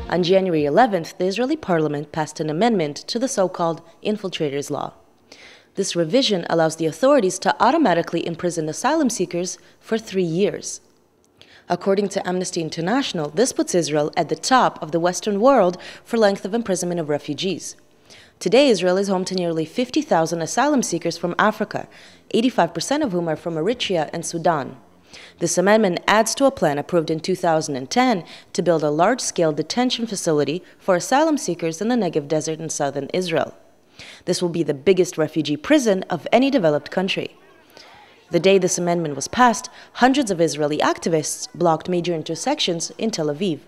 On January 11th, the Israeli parliament passed an amendment to the so-called infiltrators law. This revision allows the authorities to automatically imprison asylum seekers for 3 years. According to Amnesty International, this puts Israel at the top of the Western world for length of imprisonment of refugees. Today, Israel is home to nearly 50,000 asylum seekers from Africa, 85% of whom are from Eritrea and Sudan. This amendment adds to a plan approved in 2010 to build a large-scale detention facility for asylum seekers in the Negev Desert in southern Israel. This will be the biggest refugee prison of any developed country. The day this amendment was passed, hundreds of Israeli activists blocked major intersections in Tel Aviv.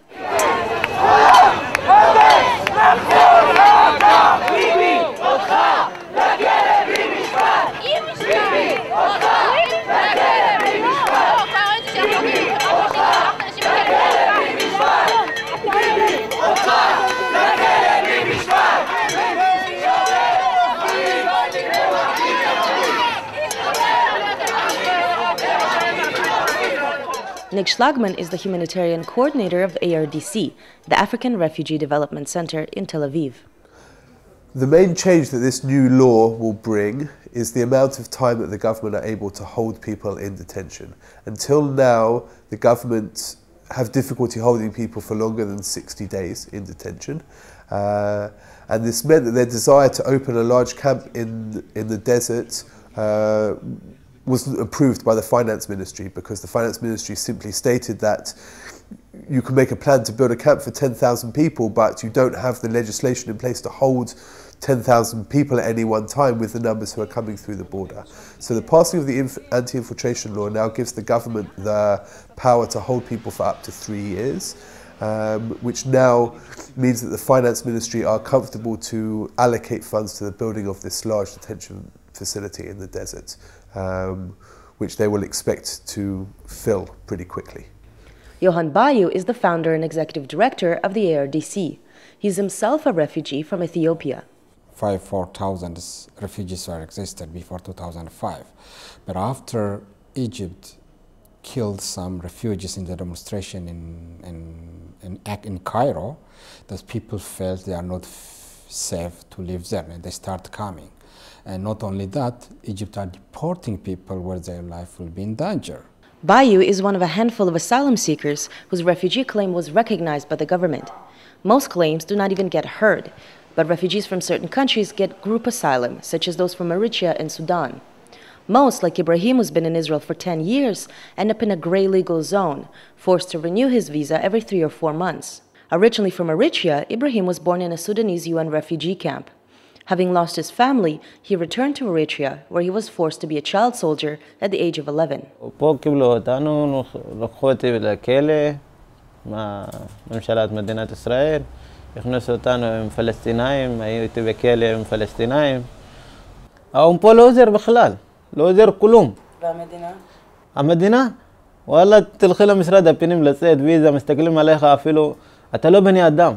Nick Schlagman is the humanitarian coordinator of ARDC, the African Refugee Development Center in Tel Aviv. The main change that this new law will bring is the amount of time that the government are able to hold people in detention. Until now, the government have difficulty holding people for longer than 60 days in detention. And this meant that their desire to open a large camp in the desert wasn't approved by the finance ministry, because the finance ministry simply stated that you can make a plan to build a camp for 10,000 people, but you don't have the legislation in place to hold 10,000 people at any one time with the numbers who are coming through the border. So the passing of the anti-infiltration law now gives the government the power to hold people for up to 3 years, which now means that the finance ministry are comfortable to allocate funds to the building of this large detention facility in the desert, which they will expect to fill pretty quickly. Yohan Bayu is the founder and executive director of the ARDC. He's himself a refugee from Ethiopia. 4,000 refugees were existed before 2005, but after Egypt killed some refugees in the demonstration in Cairo, those people felt they are not safe to live there, and they start coming. And not only that, Egypt are deporting people where their life will be in danger. Bayu is one of a handful of asylum seekers whose refugee claim was recognized by the government. Most claims do not even get heard, but refugees from certain countries get group asylum, such as those from Eritrea and Sudan. Most, like Ibrahim, who's been in Israel for 10 years, end up in a gray legal zone, forced to renew his visa every 3 or 4 months. Originally from Eritrea, Ibrahim was born in a Sudanese UN refugee camp. Having lost his family, he returned to Eritrea, where he was forced to be a child soldier at the age of 11. הכנסו אותנו עם פלסטינאים, הייתי בכלא עם פלסטינאים. האום פה לא עוזר בכלל, לא עוזר כלום. והמדינה? המדינה? וואלה, תלכי למשרד הפנים לצאת ויזה, מסתכלים עליך אפילו, אתה לא בני אדם.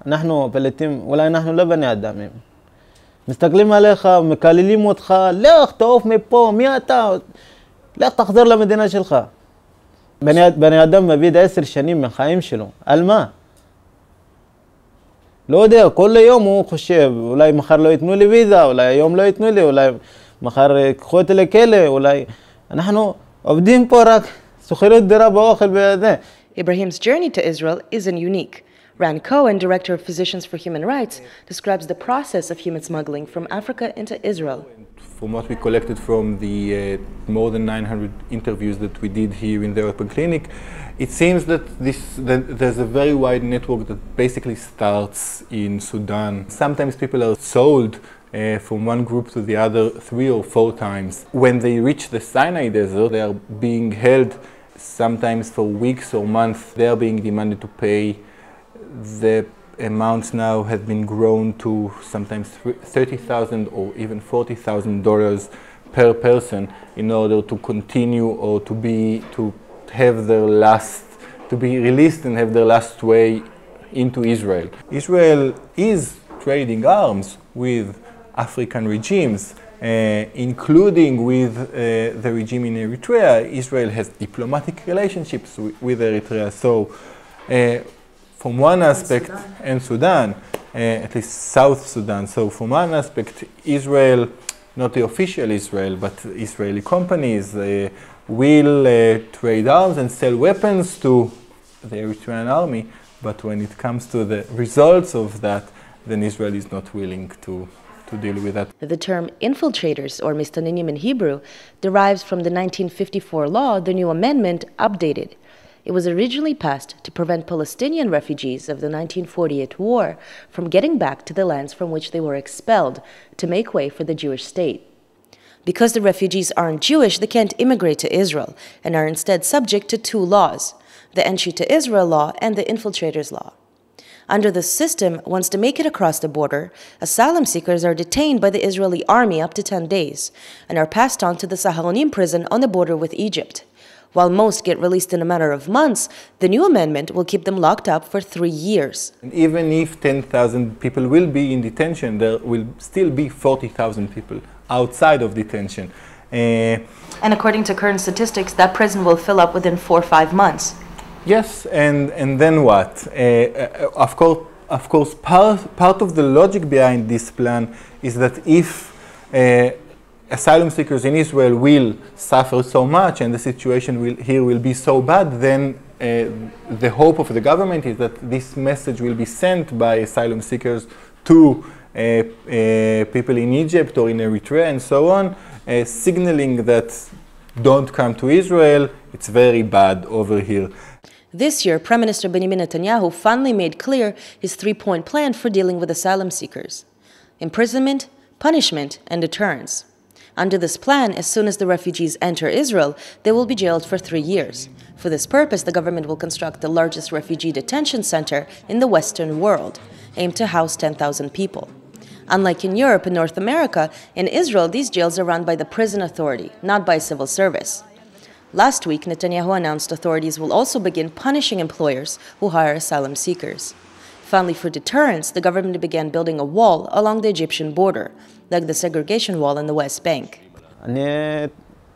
אנחנו פליטים, אולי אנחנו לא בני אדמים. מסתכלים עליך, מקללים אותך, לך תעוף מפה, מי אתה? לך תחזור למדינה שלך. בני אדם מביא 10 שנים מהחיים שלו, על מה? לא יודע, כל יום הוא חושב, אולי מחר לא ייתנו לי ויזה, אולי היום לא ייתנו לי, אולי מחר יקחו אותי לכלא, אולי... אנחנו עובדים פה רק שוכרים דירה באוכל וזה. Ibrahim's journey to Israel isn't unique. Ran Cohen, director of Physicians for Human Rights, describes the process of human smuggling from Africa into Israel. From what we collected from the more than 900 interviews that we did here in the Open Clinic, it seems that there's a very wide network that basically starts in Sudan. Sometimes people are sold from one group to the other 3 or 4 times. When they reach the Sinai Desert, they are being held sometimes for weeks or months. They are being demanded to pay. The amounts now have been grown to sometimes $30,000 or even $40,000 per person in order to continue or to be released and have their last way into Israel. Israel is trading arms with African regimes, including with the regime in Eritrea. Israel has diplomatic relationships with Eritrea. So from one aspect, and Sudan, at least South Sudan. So from one aspect, Israel, not the official Israel, but Israeli companies will trade arms and sell weapons to the Eritrean army. But when it comes to the results of that, then Israel is not willing to deal with that. The term infiltrators, or mistaninim in Hebrew, derives from the 1954 law, the new amendment updated. It was originally passed to prevent Palestinian refugees of the 1948 war from getting back to the lands from which they were expelled to make way for the Jewish state. Because the refugees aren't Jewish, they can't immigrate to Israel and are instead subject to two laws, the Entry to Israel law and the Infiltrators law. Under this system, once they make it across the border, asylum seekers are detained by the Israeli army up to 10 days and are passed on to the Saharonim prison on the border with Egypt. While most get released in a matter of months, the new amendment will keep them locked up for 3 years. And even if 10,000 people will be in detention, there will still be 40,000 people outside of detention. And according to current statistics, that prison will fill up within 4 or 5 months. Yes, and then what? Of course, part of the logic behind this plan is that if asylum seekers in Israel will suffer so much and the situation here will be so bad, then the hope of the government is that this message will be sent by asylum seekers to people in Egypt or in Eritrea and so on, signaling that don't come to Israel, it's very bad over here. This year, Prime Minister Benjamin Netanyahu finally made clear his 3-point plan for dealing with asylum seekers: imprisonment, punishment, and deterrence. Under this plan, as soon as the refugees enter Israel, they will be jailed for 3 years. For this purpose, the government will construct the largest refugee detention center in the Western world, aimed to house 10,000 people. Unlike in Europe and North America, in Israel, these jails are run by the prison authority, not by civil service. Last week, Netanyahu announced authorities will also begin punishing employers who hire asylum seekers. Finally, for deterrence, the government began building a wall along the Egyptian border, like the segregation wall in the West Bank. אני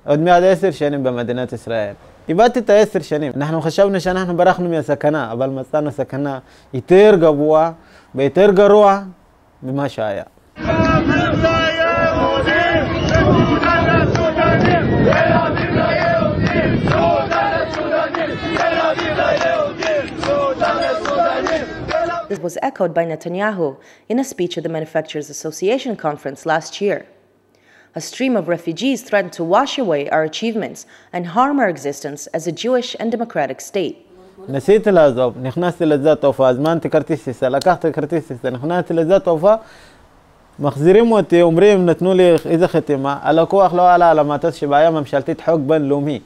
עוד מעט 10 שנים במדינת ישראל. איבדתי את 10 שנים. אנחנו חשבנו שאנחנו ברחנו מהסכנה, אבל מצאנו סכנה יותר גבוה ויותר גרוע ממה שהיה. This was echoed by Netanyahu in a speech at the Manufacturers Association conference last year. A stream of refugees threatened to wash away our achievements and harm our existence as a Jewish and democratic state. ניסיתי לעזוב, נכנסתי לשדה התעופה, הזמנתי כרטיס טיסה, לקחתי כרטיס טיסה, נכנסתי לשדה התעופה, מחזירים אותי, אומרים, נתנו לי איזה חתימה, הלקוח לא עלה על המטוס שבעיה ממשלתית חוק בינלאומי.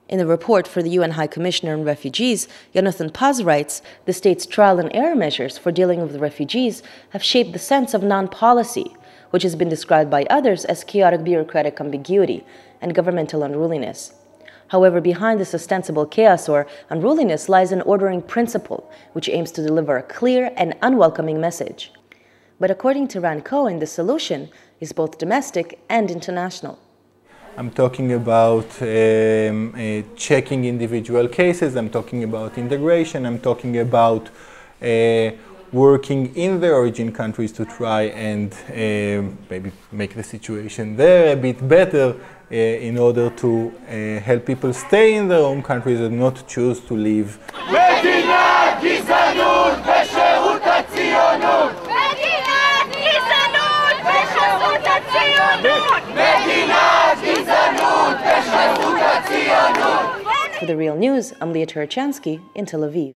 In the report for the UN High Commissioner on Refugees, Jonathan Paz writes, the state's trial and error measures for dealing with the refugees have shaped the sense of non-policy, which has been described by others as chaotic bureaucratic ambiguity and governmental unruliness. However, behind this ostensible chaos or unruliness lies an ordering principle, which aims to deliver a clear and unwelcoming message. But according to Ran Cohen, the solution is both domestic and international. I'm talking about checking individual cases, I'm talking about integration, I'm talking about working in the origin countries to try and maybe make the situation there a bit better in order to help people stay in their own countries and not choose to leave. For The Real News, I'm Leah Tarachansky in Tel Aviv.